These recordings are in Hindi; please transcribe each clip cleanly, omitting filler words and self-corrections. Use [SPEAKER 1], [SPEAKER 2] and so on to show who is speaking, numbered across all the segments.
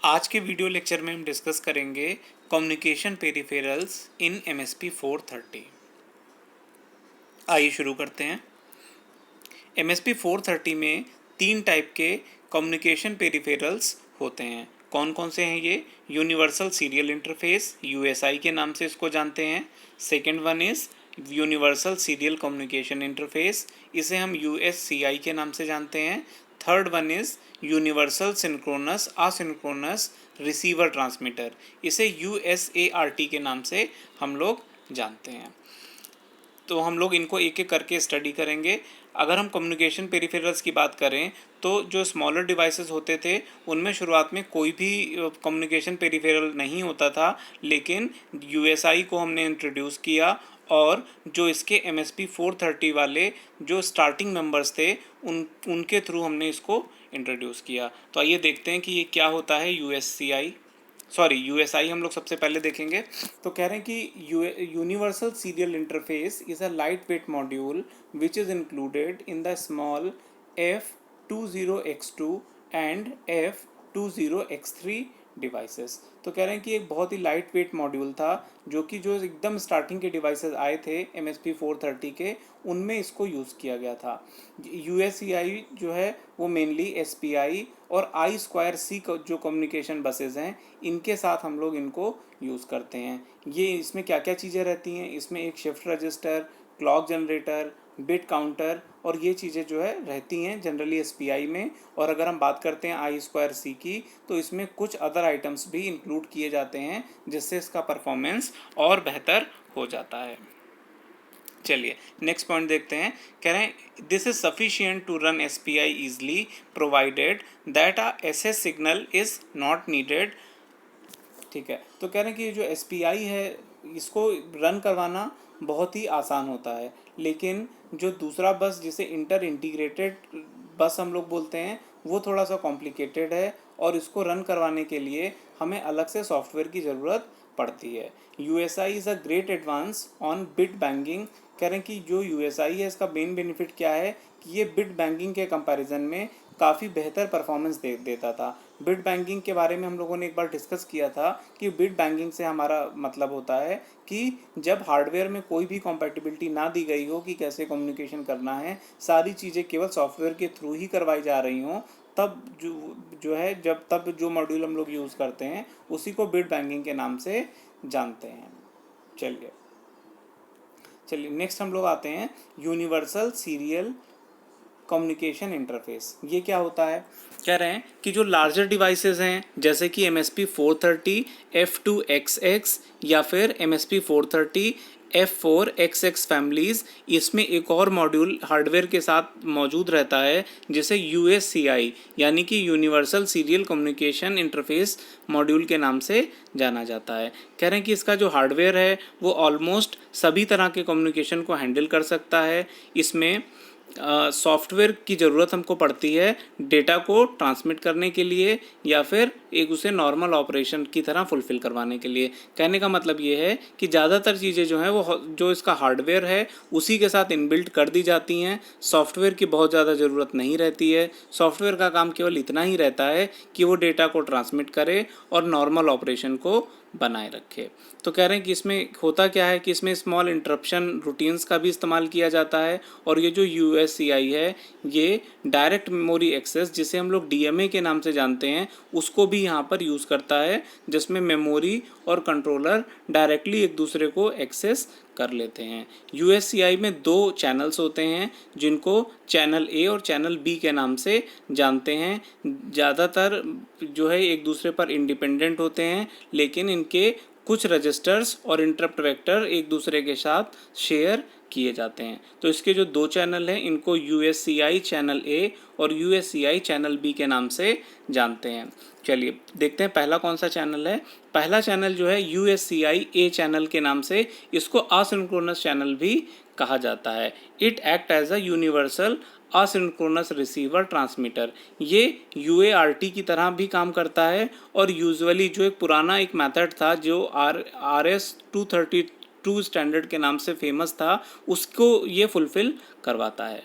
[SPEAKER 1] आज के वीडियो लेक्चर में हम डिस्कस करेंगे कम्युनिकेशन पेरिफेरल्स इन MSP 430। आइए शुरू करते हैं। MSP 430 में 3 टाइप के कम्युनिकेशन पेरिफेरल्स होते हैं। कौन कौन से हैं ये? यूनिवर्सल सीरियल इंटरफेस, USI के नाम से इसको जानते हैं। Second one is universal serial communication interface, इसे हम USCI के नाम से जानते हैं। Third one is universal synchronous asynchronous receiver transmitter, इसे USART के नाम से हम लोग जानते हैं। तो हम लोग इनको एक एक करके स्टडी करेंगे। अगर हम कम्युनिकेशन पेरिफेरल्स की बात करें तो जो स्मॉलर डिवाइसेस होते थे उनमें शुरुआत में कोई भी कम्युनिकेशन पेरिफेरल नहीं होता था, लेकिन USI को हमने इंट्रोड्यूस किया और जो इसके MSP 430 वाले जो स्टार्टिंग मेंबर्स थे उनके थ्रू हमने इसको इंट्रोड्यूस किया। तो आइए देखते हैं कि ये क्या होता है। USI हम लोग सबसे पहले देखेंगे। तो कह रहे हैं कि universal serial interface is a light weight module which is included in the small F20X2 and F20X3 devices. तो कह रहे हैं कि एक बहुत ही लाइट वेट मॉड्यूल था जो एकदम स्टार्टिंग के डिवाइसेस आए थे MSP 430 के, उनमें इसको यूज़ किया गया था। USCI जो है वो मेनली SPI और I2C जो कम्युनिकेशन बसेज हैं इनके साथ हम लोग इनको यूज़ करते हैं। ये इसमें क्या क्या चीज़ें रहती हैं? इसमें एक shift register, clock generator, bit counter और ये चीज़ें जो है रहती हैं जनरली SPI में। और अगर हम बात करते हैं I2C की तो इसमें कुछ अदर आइटम्स भी इंक्लूड किए जाते हैं जिससे इसका परफॉर्मेंस और बेहतर हो जाता है। चलिए नेक्स्ट पॉइंट देखते हैं। कह रहे हैं this is sufficient to run SPI easily provided that a SS signal is not needed. ठीक है, तो कह रहे हैं कि जो SPI है इसको रन करवाना बहुत ही आसान होता है, लेकिन जो दूसरा बस जिसे इंटर इंटीग्रेटेड बस हम लोग बोलते हैं वो थोड़ा सा कॉम्प्लिकेटेड है और इसको रन करवाने के लिए हमें अलग से सॉफ्टवेयर की ज़रूरत पड़ती है। USI is a great advance on bit banking. कह रहे हैं कि जो USI है इसका मेन बेनिफिट क्या है कि ये बिट बैंकिंग के कंपैरिजन में काफ़ी बेहतर परफॉर्मेंस देता था। बिट बैंकिंग के बारे में हम लोगों ने एक बार डिस्कस किया था कि बिट बैंकिंग से हमारा मतलब होता है कि जब हार्डवेयर में कोई भी कॉम्पैटिबिलिटी ना दी गई हो कि कैसे कम्युनिकेशन करना है, सारी चीज़ें केवल सॉफ्टवेयर के थ्रू ही करवाई जा रही हों, तब तब जो मॉड्यूल हम लोग यूज़ करते हैं उसी को बिट बैंकिंग के नाम से जानते हैं। चलिए नेक्स्ट हम लोग आते हैं यूनिवर्सल सीरियल कम्युनिकेशन इंटरफेस। ये क्या होता है? कह रहे हैं कि जो लार्जर डिवाइसेस हैं जैसे कि MSP 430 F2XX या फिर MSP 430 F4XX फैमिलीज़, इसमें एक और मॉड्यूल हार्डवेयर के साथ मौजूद रहता है जिसे USCI यानी कि universal serial communication interface module के नाम से जाना जाता है। कह रहे हैं कि इसका जो हार्डवेयर है वो ऑलमोस्ट सभी तरह के कम्युनिकेशन को हैंडल कर सकता है। इसमें सॉफ्टवेयर की ज़रूरत हमको पड़ती है डेटा को ट्रांसमिट करने के लिए या फिर एक उसे नॉर्मल ऑपरेशन की तरह फुलफ़िल करवाने के लिए। कहने का मतलब ये है कि ज़्यादातर चीज़ें जो हैं वो जो इसका हार्डवेयर है उसी के साथ इनबिल्ट कर दी जाती हैं। सॉफ्टवेयर की बहुत ज़्यादा ज़रूरत नहीं रहती है। सॉफ्टवेयर का काम केवल इतना ही रहता है कि वो डेटा को ट्रांसमिट करे और नॉर्मल ऑपरेशन को बनाए रखे। तो कह रहे हैं कि इसमें होता क्या है कि इसमें स्मॉल इंटरप्शन रूटीन्स का भी इस्तेमाल किया जाता है और ये जो USCI है ये डायरेक्ट मेमोरी एक्सेस जिसे हम लोग DMA के नाम से जानते हैं उसको भी यहाँ पर यूज़ करता है, जिसमें मेमोरी और कंट्रोलर डायरेक्टली एक दूसरे को एक्सेस कर लेते हैं। USCI में 2 चैनल्स होते हैं जिनको चैनल A और चैनल B के नाम से जानते हैं। ज़्यादातर जो है एक दूसरे पर इंडिपेंडेंट होते हैं, लेकिन इनके कुछ रजिस्टर्स और इंटरप्ट वेक्टर एक दूसरे के साथ शेयर किए जाते हैं। तो इसके जो 2 चैनल हैं इनको USCI चैनल A और USCI चैनल B के नाम से जानते हैं। चलिए देखते हैं पहला कौन सा चैनल है। पहला चैनल जो है USCI A चैनल के नाम से, इसको असिंक्रोनस चैनल भी कहा जाता है। It act as a universal asynchronous receiver transmitter. ये UART की तरह भी काम करता है और यूजुअली जो एक पुराना एक मेथड था जो RS 232 स्टैंडर्ड के नाम से फेमस था उसको ये फुलफ़िल करवाता है।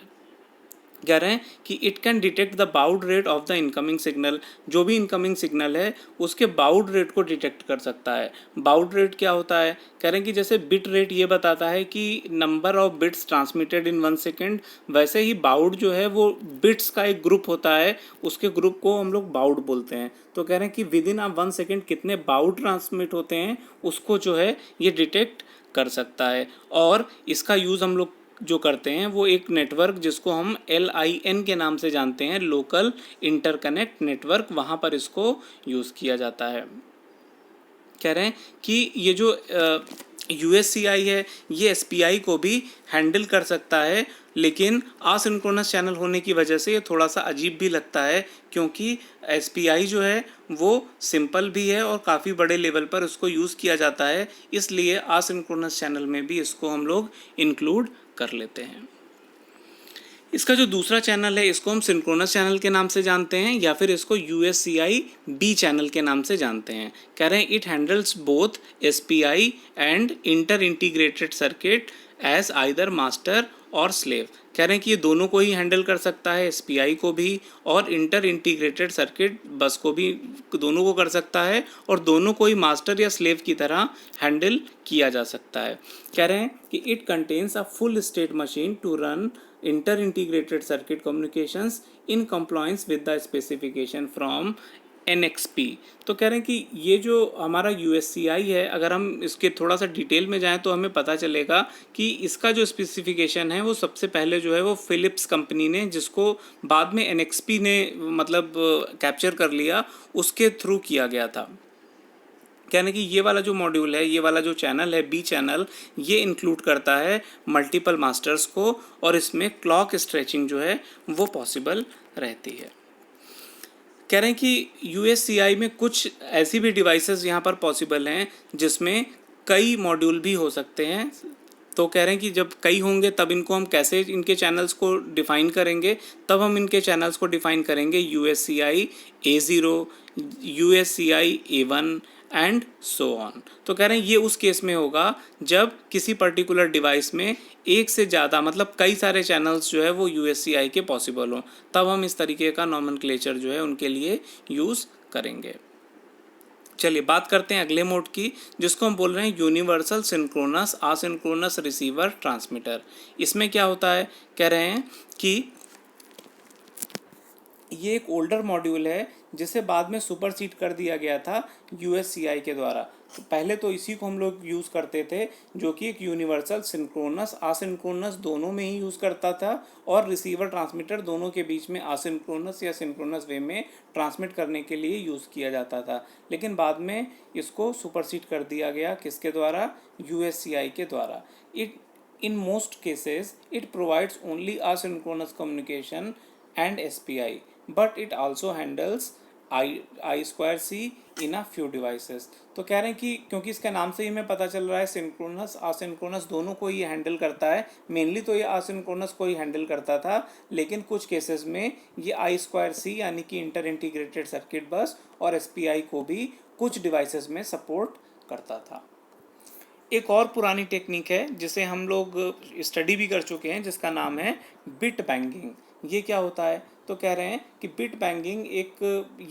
[SPEAKER 1] कह रहे हैं कि it can detect the bowed rate of the incoming signal, जो भी इनकमिंग सिग्नल है उसके बाउड रेट को डिटेक्ट कर सकता है। बाउड रेट क्या होता है? कह रहे हैं कि जैसे बिट रेट ये बताता है कि number of bits transmitted in 1 second, वैसे ही बाउड जो है वो बिट्स का एक ग्रुप होता है, उसके ग्रुप को हम लोग बाउड बोलते हैं। तो कह रहे हैं कि विद इन 1 सेकेंड कितने बाउड ट्रांसमिट होते हैं उसको जो है ये डिटेक्ट कर सकता है। और इसका यूज़ हम लोग जो करते हैं वो एक नेटवर्क जिसको हम LIN के नाम से जानते हैं, लोकल इंटरकनेक्ट नेटवर्क, वहाँ पर इसको यूज़ किया जाता है। कह रहे हैं कि ये जो USCI है ये SPI को भी हैंडल कर सकता है, लेकिन आसिंक्रोनस चैनल होने की वजह से ये थोड़ा सा अजीब भी लगता है, क्योंकि SPI जो है वो सिंपल भी है और काफ़ी बड़े लेवल पर इसको यूज़ किया जाता है, इसलिए आसिंक्रोनस चैनल में भी इसको हम लोग इंक्लूड कर लेते हैं। इसका जो दूसरा चैनल है इसको हम सिंक्रोनस चैनल के नाम से जानते हैं, या फिर इसको USCI B चैनल के नाम से जानते हैं। कह रहे हैं it handles both SPI and inter integrated circuit as either master और स्लेव। कह रहे हैं कि ये दोनों को ही हैंडल कर सकता है, SPI को भी और इंटर इंटीग्रेटेड सर्किट बस को भी, दोनों को कर सकता है, और दोनों को ही मास्टर या स्लेव की तरह हैंडल किया जा सकता है। कह रहे हैं कि it contains a full state machine to run inter integrated circuit communications in compliance with the specification from NXP। तो कह रहे हैं कि ये जो हमारा USCI है, अगर हम इसके थोड़ा सा डिटेल में जाएं तो हमें पता चलेगा कि इसका जो स्पेसिफिकेशन है वो सबसे पहले जो है वो फिलिप्स कंपनी ने, जिसको बाद में NXP ने मतलब कैप्चर कर लिया, उसके थ्रू किया गया था। कहने कि ये वाला जो मॉड्यूल है, ये वाला जो चैनल है B चैनल, ये इंक्लूड करता है मल्टीपल मास्टर्स को, और इसमें क्लॉक स्ट्रेचिंग जो है वो पॉसिबल रहती है। कह रहे हैं कि USCI में कुछ ऐसी भी डिवाइसेस यहाँ पर पॉसिबल हैं जिसमें कई मॉड्यूल भी हो सकते हैं। तो कह रहे हैं कि जब कई होंगे तब इनको हम कैसे इनके चैनल्स को डिफ़ाइन करेंगे, तब हम इनके चैनल्स को डिफ़ाइन करेंगे USCI A0, USCI A1 and so on. तो कह रहे हैं ये उस केस में होगा जब किसी पर्टिकुलर डिवाइस में एक से ज़्यादा मतलब कई सारे चैनल्स जो है वो USCI के पॉसिबल हों, तब हम इस तरीके का नॉमेनक्लेचर जो है उनके लिए यूज़ करेंगे। चलिए बात करते हैं अगले मोड की, जिसको हम बोल रहे हैं यूनिवर्सल सिंक्रोनस आसिंक्रोनस रिसीवर ट्रांसमीटर। इसमें क्या होता है? कह रहे हैं कि ये एक ओल्डर मॉड्यूल है जिसे बाद में सुपरसीड कर दिया गया था USCI के द्वारा। तो पहले तो इसी को हम लोग यूज़ करते थे, जो कि एक यूनिवर्सल सिंक्रोनस आसिंक्रोनस दोनों में ही यूज़ करता था, और रिसीवर ट्रांसमीटर दोनों के बीच में आसिंक्रोनस या सिंक्रोनस वे में ट्रांसमिट करने के लिए यूज़ किया जाता था। लेकिन बाद में इसको सुपरसीड कर दिया गया, किसके द्वारा? USCI के द्वारा। It in most cases it provides only asynchronous communication and SPI, but it also handles I2C in a few devices। तो कह रहे हैं कि क्योंकि इसके नाम से ही हमें पता चल रहा है सिंक्रोनस आसिंक्रोनस दोनों को ये हैंडल करता है, मेनली तो ये आसिंक्रोनस को ही हैंडल करता था, लेकिन कुछ केसेस में ये I2C यानी कि इंटर इंटीग्रेटेड सर्किट बस और SPI को भी कुछ डिवाइसेस में सपोर्ट करता था। एक और पुरानी टेक्निक है जिसे हम लोग स्टडी भी कर चुके हैं, जिसका नाम है बिट बैंगिंग। ये क्या होता है? तो कह रहे हैं कि बिट बैंगिंग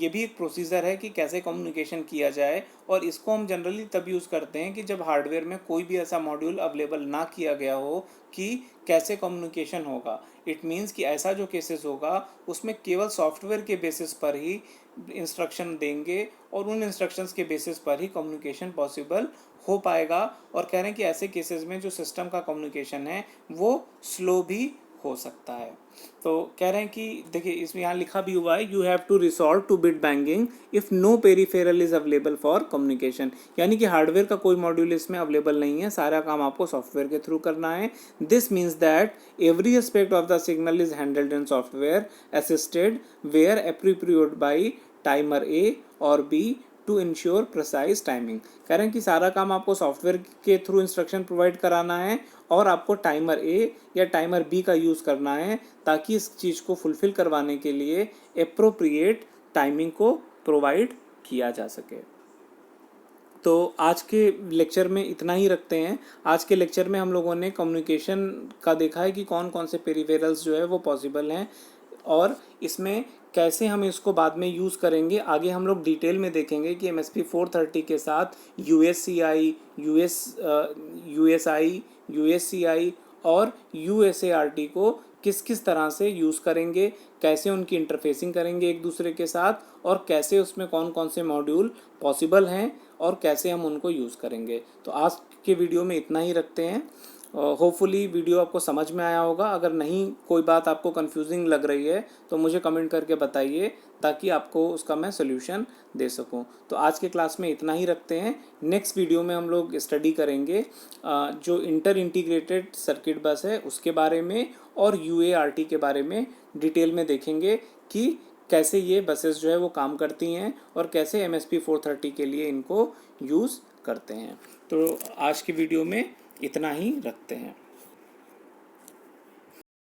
[SPEAKER 1] ये भी एक प्रोसीजर है कि कैसे कम्युनिकेशन किया जाए, और इसको हम जनरली तब यूज़ करते हैं कि जब हार्डवेयर में कोई भी ऐसा मॉड्यूल अवेलेबल ना किया गया हो कि कैसे कम्युनिकेशन होगा। इट मीन्स कि ऐसा जो केसेस होगा उसमें केवल सॉफ्टवेयर के बेसिस पर ही इंस्ट्रक्शन देंगे, और उन इंस्ट्रक्शंस के बेसिस पर ही कम्युनिकेशन पॉसिबल हो पाएगा। और कह रहे हैं कि ऐसे केसेस में जो सिस्टम का कम्युनिकेशन है वो स्लो भी हो सकता है। तो कह रहे हैं कि देखिए इसमें यहाँ लिखा भी हुआ है, you have to resort to bit banging if no peripheral is available for communication. यानी कि हार्डवेयर का कोई मॉड्यूल इसमें अवेलेबल नहीं है, सारा काम आपको सॉफ्टवेयर के थ्रू करना है। This means that every aspect of the signal is handled in software assisted where appropriate by timer A और B to ensure precise timing. कह रहे हैं कि सारा काम आपको सॉफ्टवेयर के थ्रू इंस्ट्रक्शन प्रोवाइड कराना है, और आपको टाइमर A या टाइमर B का यूज़ करना है, ताकि इस चीज़ को फुलफ़िल करवाने के लिए एप्रोप्रिएट टाइमिंग को प्रोवाइड किया जा सके। तो आज के लेक्चर में इतना ही रखते हैं। आज के लेक्चर में हम लोगों ने कम्युनिकेशन का देखा है कि कौन कौन से पेरिफेरल्स जो है वो पॉसिबल हैं और इसमें कैसे हम इसको बाद में यूज़ करेंगे। आगे हम लोग डिटेल में देखेंगे कि MSP 430 के साथ USCI, USI, USCI और USART को किस किस तरह से यूज़ करेंगे, कैसे उनकी इंटरफेसिंग करेंगे एक दूसरे के साथ और कैसे उसमें कौन कौन से मॉड्यूल पॉसिबल हैं और कैसे हम उनको यूज़ करेंगे। तो आज के वीडियो में इतना ही रखते हैं। होपफुली वीडियो आपको समझ में आया होगा। अगर नहीं कोई बात आपको कंफ्यूजिंग लग रही है तो मुझे कमेंट करके बताइए ताकि आपको उसका मैं सोल्यूशन दे सकूं। तो आज के क्लास में इतना ही रखते हैं। नेक्स्ट वीडियो में हम लोग स्टडी करेंगे जो इंटर इंटीग्रेटेड सर्किट बस है उसके बारे में और UART के बारे में डिटेल में देखेंगे कि कैसे ये बसेस जो है वो काम करती हैं और कैसे MSP 430 के लिए इनको यूज़ करते हैं। तो आज की वीडियो में इतना ही रखते हैं।